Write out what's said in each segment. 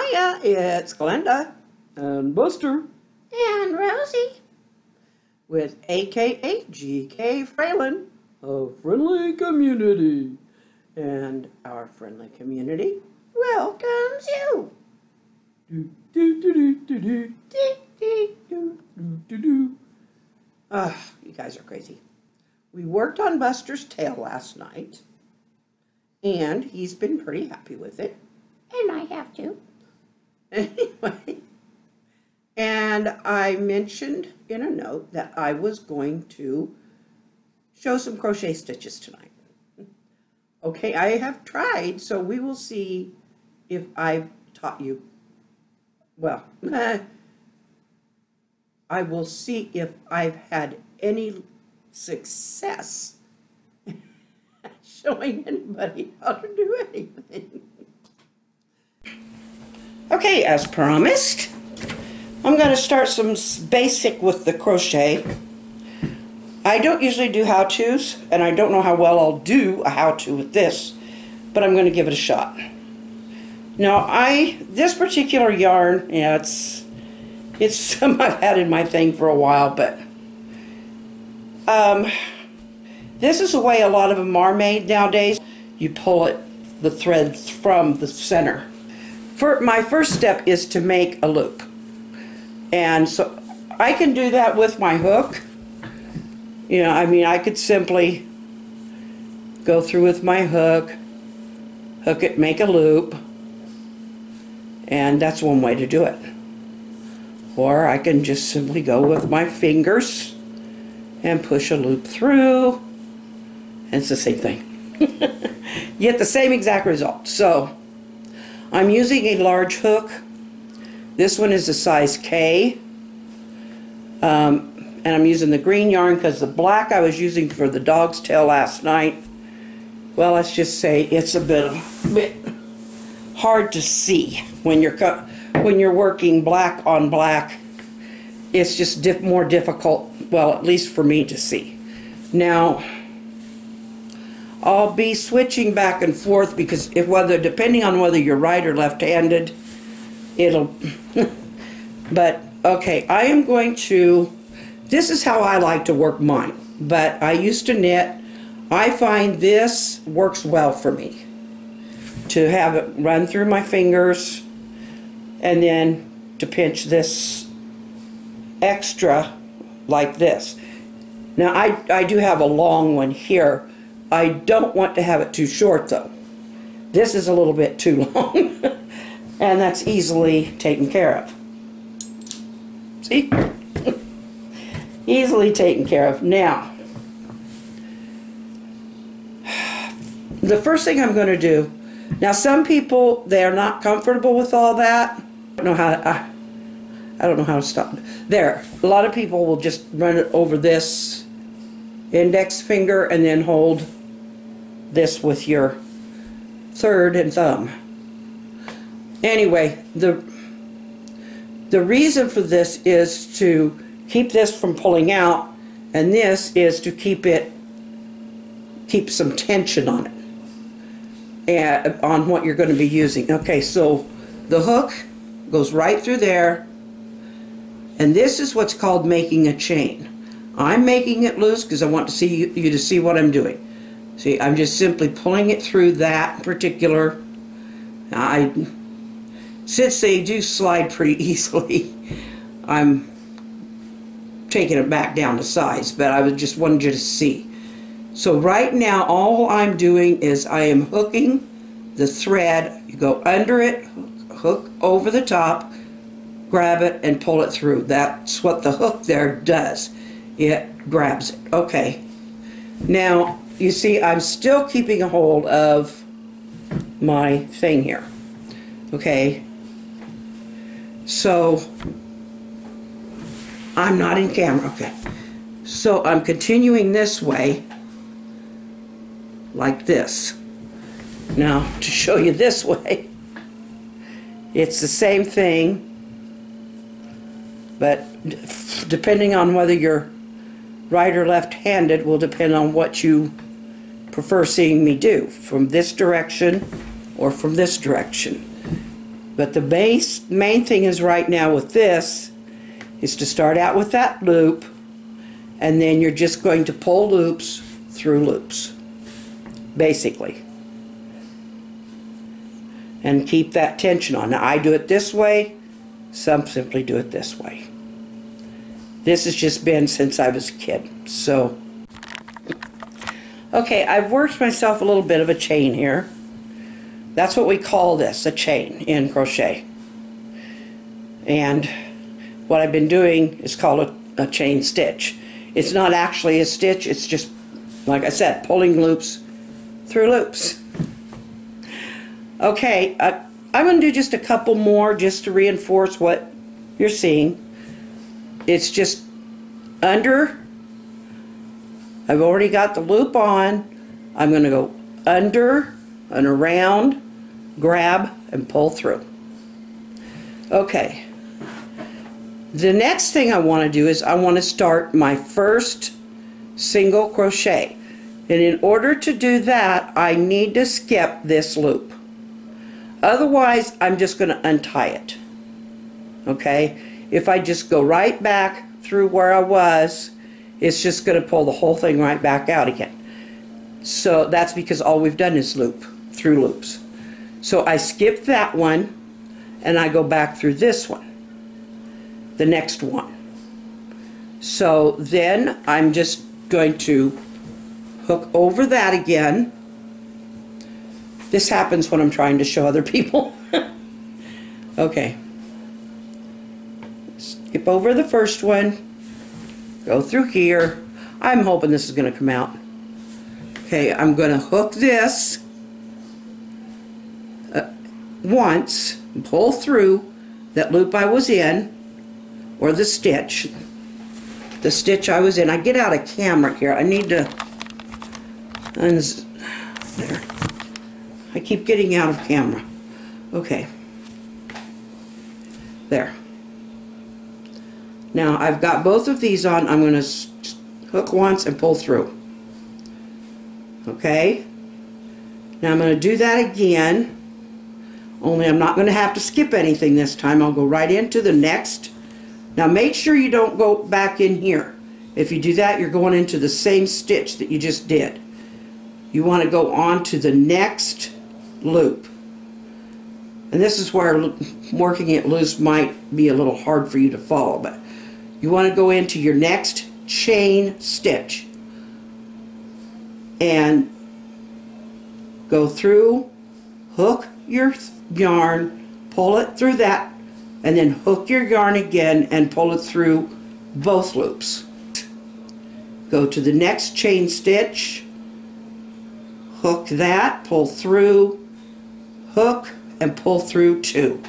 Hiya, it's Glenda and Buster and Rosie with AKA GK Fralin, a friendly community. And our friendly community welcomes you. You guys are crazy. We worked on Buster's tail last night, and he's been pretty happy with it. And I have to. Anyway, and I mentioned in a note that I was going to show some crochet stitches tonight. Okay, I have tried, so we will see if I've taught you. Well, I will see if I've had any success showing anybody how to do anything. Okay, as promised, I'm going to start some basic with the crochet. I don't usually do how-tos, and I don't know how well I'll do a how-to with this, but I'm going to give it a shot. Now, this particular yarn, yeah, it's some I've had in my thing for a while, but this is the way a lot of them are made nowadays. You pull the thread from the center. My first step is to make a loop, and so I can do that with my hook. You know, I mean, I could simply go through with my hook it, make a loop, and that's one way to do it. Or I can just simply go with my fingers and push a loop through, and it's the same thing. You get the same exact result. So I'm using a large hook. This one is a size K. And I'm using the green yarn because the black I was using for the dog's tail last night, well, let's just say it's a bit hard to see when you're working black on black. It's just more difficult, well, at least for me to see. Now, I'll be switching back and forth because depending on whether you're right or left-handed, it'll. But okay, I am going to. This is how I like to work mine, but I used to knit. I find this works well for me, to have it run through my fingers and then to pinch this extra like this. Now I do have a long one here. I don't want to have it too short though. This is a little bit too long and that's easily taken care of. See? Easily taken care of. Now, the first thing I'm going to do, now some people, they're not comfortable with all that. I don't know how to stop. There, a lot of people will just run it over this index finger and then hold this with your third and thumb. Anyway, the reason for this is to keep this from pulling out, and this is to keep some tension on it, and on what you're going to be using. Okay, so the hook goes right through there, and this is what's called making a chain. I'm making it loose because I want to see you to see what I'm doing. See, I'm just simply pulling it through that particular. Since they do slide pretty easily, I'm taking it back down to size, but I just wanted you to see. So right now all I'm doing is I am hooking the thread. You go under it, hook over the top, grab it and pull it through. That's what the hook there does. It grabs it. Okay. Now you see I'm still keeping a hold of my thing here. Okay. So I'm not in camera, okay. So I'm continuing this way, like this. Now, to show you this way, it's the same thing, but depending on whether you're right or left-handed will depend on what you prefer seeing me do, from this direction or from this direction. But the main thing is right now with this is to start out with that loop, and then you're just going to pull loops through loops, basically. And keep that tension on. Now I do it this way, some simply do it this way. This has just been since I was a kid. So, okay, I've worked myself a little bit of a chain here. That's what we call this, a chain in crochet. And what I've been doing is called a chain stitch. It's not actually a stitch, it's just, like I said, pulling loops through loops. Okay, I'm going to do just a couple more just to reinforce what you're seeing. It's just under. I've already got the loop on. I'm going to go under and around, grab, and pull through. Okay. The next thing I want to do is I want to start my first single crochet. And in order to do that, I need to skip this loop. Otherwise, I'm just going to untie it. Okay? If I just go right back through where I was, it's just going to pull the whole thing right back out again. So that's because all we've done is loop through loops. So I skip that one and I go back through this one, the next one. So then I'm just going to hook over that again. This happens when I'm trying to show other people. Okay. Skip over the first one. Go through here. I'm hoping this is going to come out. Okay, I'm going to hook this once, and pull through that loop I was in, or the stitch I was in. I get out of camera here. I need to there. I keep getting out of camera. Okay. There. Now I've got both of these on. I'm going to hook once and pull through. Okay. Now I'm going to do that again. Only I'm not going to have to skip anything this time. I'll go right into the next. Now make sure you don't go back in here. If you do that, you're going into the same stitch that you just did. You want to go on to the next loop. And this is where working it loose might be a little hard for you to follow, but you want to go into your next chain stitch and go through, hook your yarn, pull it through that, and then hook your yarn again and pull it through both loops. Go to the next chain stitch, hook that, pull through, hook, and pull through two.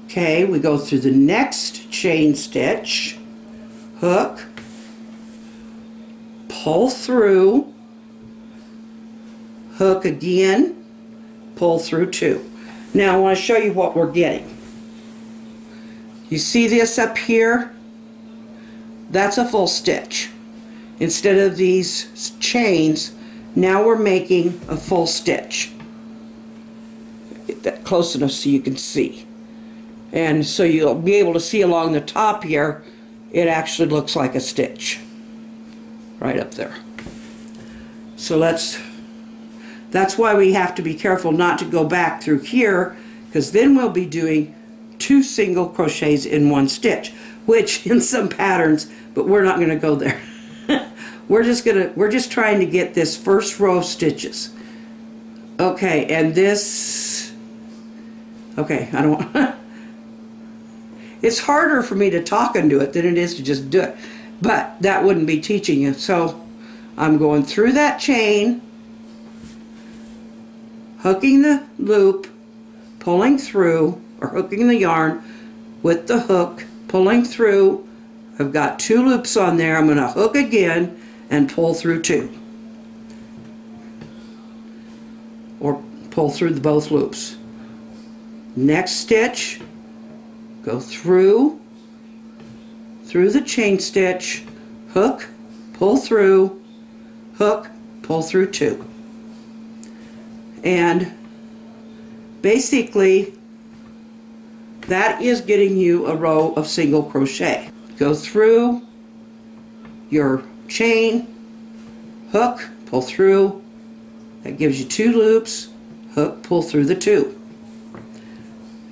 Okay, we go through the next chain stitch, hook, pull through, hook again, pull through two. Now I want to show you what we're getting. You see this up here? That's a full stitch. Instead of these chains, now we're making a full stitch. Get that close enough so you can see. And so you'll be able to see along the top here, it actually looks like a stitch. Right up there. So that's why we have to be careful not to go back through here, because then we'll be doing 2 single crochets in 1 stitch, which in some patterns, but we're not going to go there. We're just trying to get this first row of stitches. Okay, and this, okay, I don't want, it's harder for me to talk and do it than it is to just do it, but that wouldn't be teaching you. So I'm going through that chain, hooking the loop, pulling through, or hooking the yarn with the hook, pulling through. I've got 2 loops on there. I'm going to hook again and pull through 2. Or pull through both loops. Next stitch, go through the chain stitch, hook, pull through, hook, pull through 2. And basically, that is getting you a row of single crochet. Go through your chain, hook, pull through. That gives you 2 loops, hook, pull through the 2.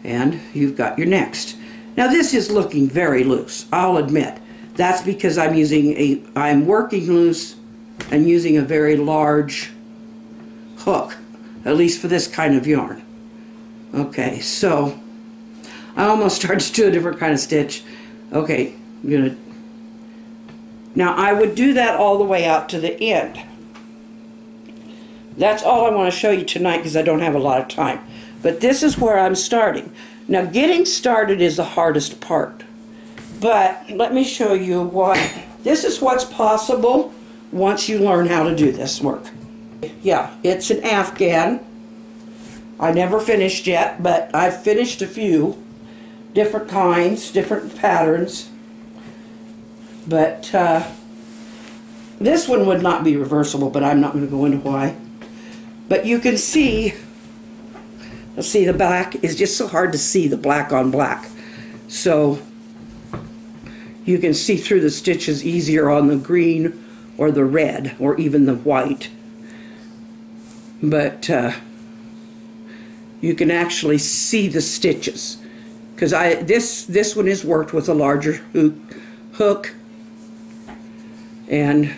And you've got your next. Now this is looking very loose, I'll admit. That's because I'm working loose and using a very large hook, at least for this kind of yarn. Okay, so I almost started to do a different kind of stitch. Okay, I'm gonna. Now I would do that all the way out to the end. That's all I want to show you tonight because I don't have a lot of time. But this is where I'm starting. Now getting started is the hardest part. But let me show you what, this is what's possible once you learn how to do this work. Yeah, it's an Afghan. I never finished yet, but I've finished a few different kinds, different patterns. But this one would not be reversible, but I'm not going to go into why. But you can see, let's see, the black is just so hard to see the black on black. So you can see through the stitches easier on the green or the red or even the white. But you can actually see the stitches because this one is worked with a larger hook, and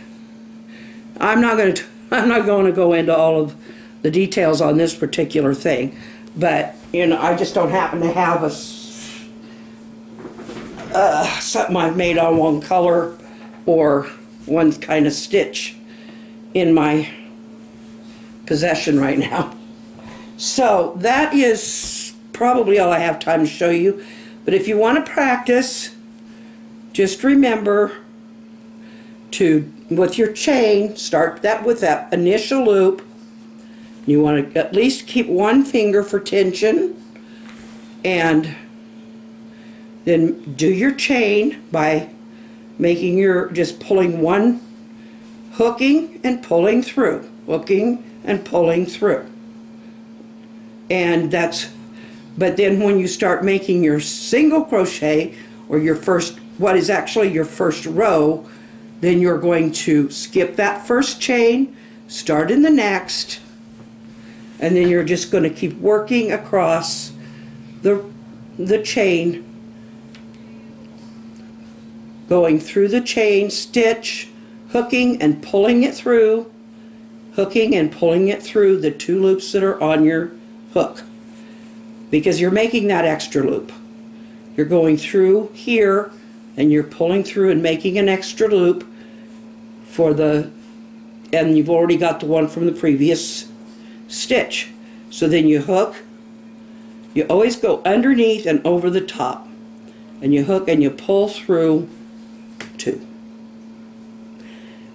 I'm not going to go into all of the details on this particular thing, but you know, I just don't happen to have a something I've made on one color or one kind of stitch in my possession right now. So that is probably all I have time to show you. But if you want to practice, just remember to, with your chain, start that with that initial loop. You want to at least keep one finger for tension, and then do your chain by making your, just pulling one, hooking and pulling through, hooking and pulling through. And that's, but then when you start making your single crochet, or your first, what is actually your first row, then you're going to skip that first chain, start in the next, and then you're just going to keep working across the chain, going through the chain, stitch, hooking and pulling it through, hooking and pulling it through the 2 loops that are on your hook, because you're making that extra loop. You're going through here and you're pulling through and making an extra loop for the, and you've already got the one from the previous stitch. So then you hook, you always go underneath and over the top, and you hook and you pull through 2.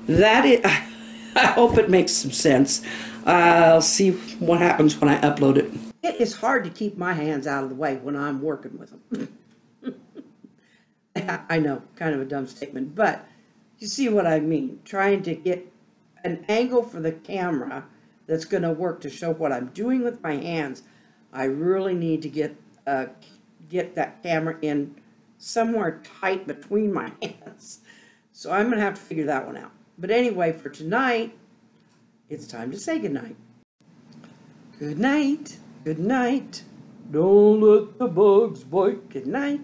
That is, I hope it makes some sense. I'll see what happens when I upload it. It is hard to keep my hands out of the way when I'm working with them. I know, kind of a dumb statement, but you see what I mean. Trying to get an angle for the camera that's going to work to show what I'm doing with my hands. I really need to get that camera in somewhere tight between my hands. So I'm going to have to figure that one out. But anyway, for tonight, it's time to say goodnight. Good night. Good night. Don't let the bugs bite. Good night.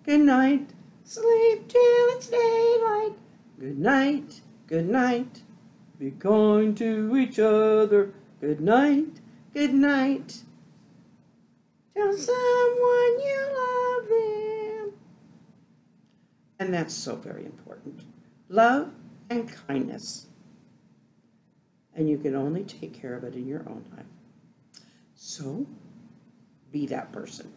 Good night. Sleep till it's daylight. Good night. Good night. Be kind to each other. Good night. Good night. Tell someone you love them. And that's so very important. Love and kindness. And you can only take care of it in your own life. So, be that person.